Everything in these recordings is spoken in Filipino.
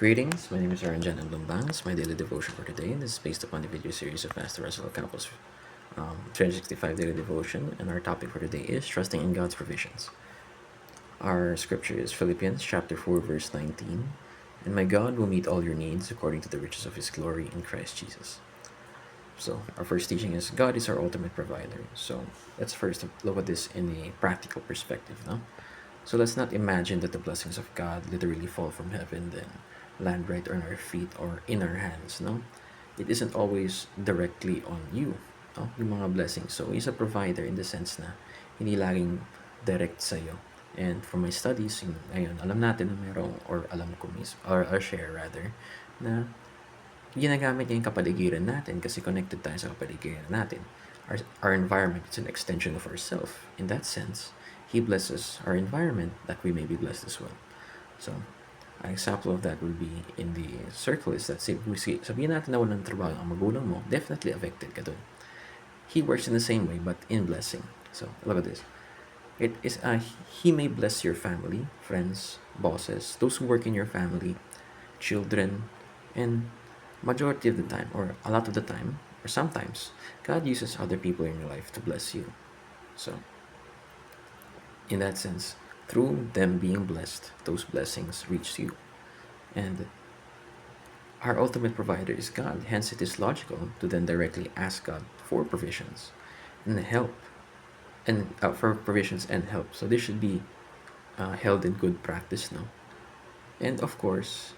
Greetings, my name is Aranjan Ablambangs. My daily devotion for today is based upon the video series of Pastor Russell Campos' 365 Daily Devotion, and our topic for today is Trusting in God's Provisions. Our scripture is Philippians chapter 4, verse 19, and my God will meet all your needs according to the riches of his glory in Christ Jesus. So, our first teaching is God is our ultimate provider. So, let's first look at this in a practical perspective. No? So, let's not imagine that the blessings of God literally fall from heaven, then land right on our feet or in our hands. No? It isn't always directly on you. No? Yung mga blessings. So, He's a provider in the sense na hindi laging direct sa'yo. And from my studies, ngayon, alam natin na merong, or alam ko mismo, or share rather, na ginagamit niya yung kapaligiran natin kasi connected tayo sa kapaligiran natin. Our environment is an extension of ourselves. In that sense, He blesses our environment that we may be blessed as well. So, an example of that would be in the circle is that sabihin natin na walang trabaho ang magulang mo, definitely affected ka dun. He works in the same way but in blessing. So, look at this. It is He may bless your family, friends, bosses, those who work in your family, children, and majority of the time, or a lot of the time, or sometimes, God uses other people in your life to bless you. So, in that sense, through them being blessed, those blessings reach you. And our ultimate provider is God. Hence, it is logical to then directly ask God for provisions and help, and for provisions and help. So this should be held in good practice now. And of course,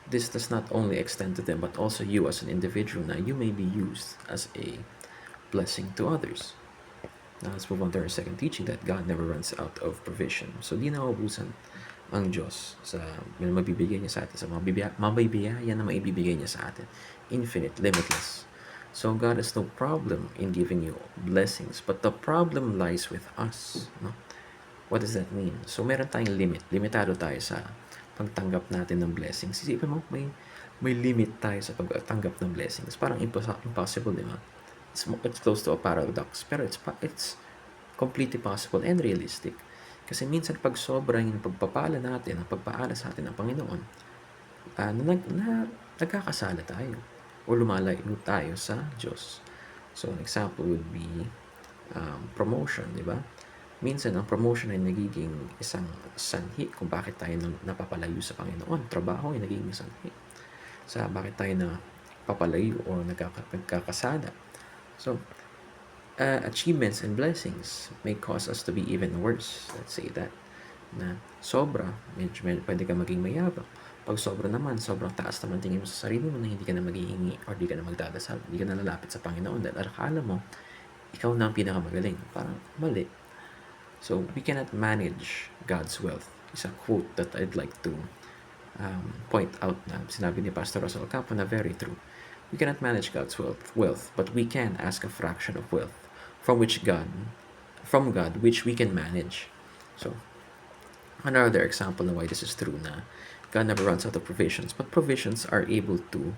this does not only extend to them, but also you as an individual. Now, you may be used as a blessing to others. Now, let's move on to our second teaching that God never runs out of provision. So, di nauubusan ang Diyos sa mabibigay niya sa atin, sa mabibigaya na maibibigay niya sa atin. Infinite, limitless. So, God has no problem in giving you blessings, but the problem lies with us. No? What does that mean? So, meron tayong limit. Limitado tayo sa pagtanggap natin ng blessings. Isipin mo, may limit tayo sa pagtanggap ng blessings. Parang impossible, di ba? It's close to a paradox, pero it's completely possible and realistic. Kasi minsan pag sobrang yung pagpapala natin, ang pagpaala sa atin ng Panginoon, nagkakasala tayo o lumalayo tayo sa Diyos. So, an example would be promotion, di ba? Minsan, ang promotion ay nagiging isang sanhi kung bakit tayo napapalayo sa Panginoon. Trabaho ay nagiging sanhi sa bakit tayo napapalayo o nagkakasada. So, achievements and blessings may cause us to be even worse. Let's say that. Na sobra, medyo pwede ka maging mayabang. Pag sobra naman, sobrang taas naman tingin mo sa sarili mo na hindi ka na maghihingi or hindi ka na magdadasal, hindi ka na lalapit sa Panginoon dahil akala mo, ikaw na ang pinakamagaling. Parang mali. So, we cannot manage God's wealth. It's a quote that I'd like to point out na sinabi ni Pastor Russell Campo na very true. We cannot manage God's wealth, but we can ask a fraction of wealth from God, which we can manage. So, another example of why this is true na God never runs out of provisions, but provisions are able to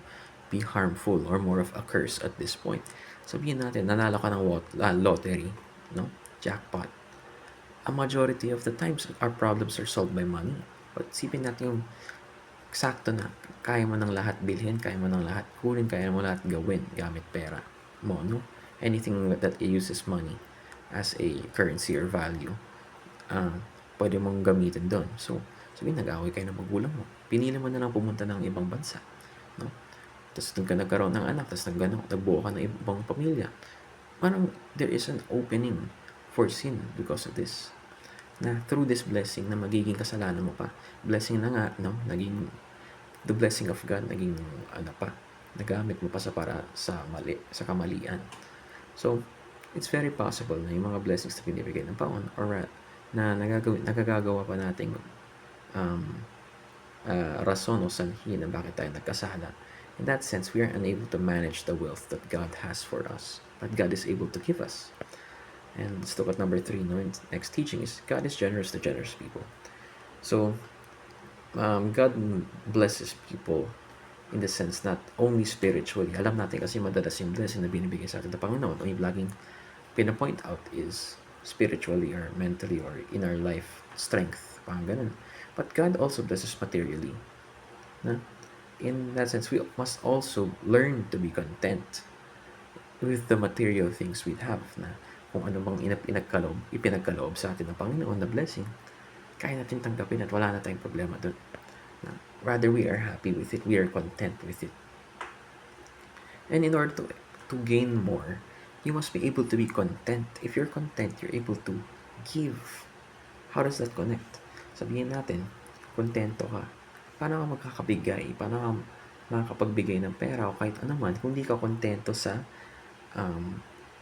be harmful or more of a curse at this point. Sabihin natin, nanalo ka ng lottery, no? Jackpot. A majority of the times, our problems are solved by money. But sipin natin yung eksakto na kaya mo ng lahat bilhin, kaya mo ng lahat kunin, kaya mo lahat gawin gamit pera mo, no? Anything that uses money as a currency or value, pwede mong gamitin doon. So, sabihin, nag-away kayo ng magulang mo. Pinili mo na lang pumunta ng ibang bansa, no? Tapos nagkaroon ng anak, tapos nagbuo ka ng ibang pamilya. Parang there is an opening for sin because of this. Na through this blessing na magiging kasalanan mo pa. Blessing na nga, no? Naging the blessing of God, naging nagamit mo pa para sa kamalian. So, it's very possible na yung mga blessings na binibigay ng Panginoon or na nagagagawa pa nating rason o sanhi na bakit tayo nagkasala. In that sense, we are unable to manage the wealth that God has for us, that God is able to give us. And let's look at number 3. Next teaching is God is generous to generous people. So, God blesses people in the sense not only spiritually. Alam natin kasi madalas yung blessing na binibigay sa atin ng Panginoon o yung laging pinapoint out is spiritually or mentally or in our life strength. Parang ganun. But God also blesses materially. Na? in that sense, we must also learn to be content with the material things we have, na kung ano bang ipinagkaloob sa atin ng Panginoon na blessing, kaya natin tanggapin at wala na tayong problema doon. Rather, we are happy with it. We are content with it. And in order to gain more, you must be able to be content. If you're content, you're able to give. How does that connect? Sabihin natin, kontento ka. Paano ka magkakabigay? Paano ka makakapagbigay ng pera o kahit ano man kung di ka kontento sa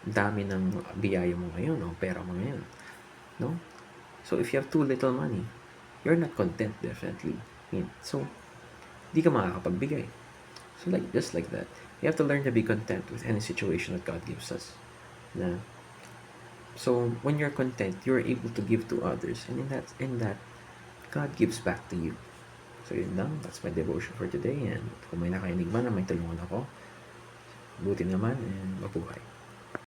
dami ng biyaya mo ngayon o pera mo ngayon? No? So, if you have too little money, you're not content, definitely. So, di ka makakapagbigay. So, just like that, you have to learn to be content with any situation that God gives us. So, when you're content, you're able to give to others, and in that, God gives back to you. So, yun lang. That's my devotion for today. And kung may nakainig man na may tulungan ako, buti naman and mabuhay.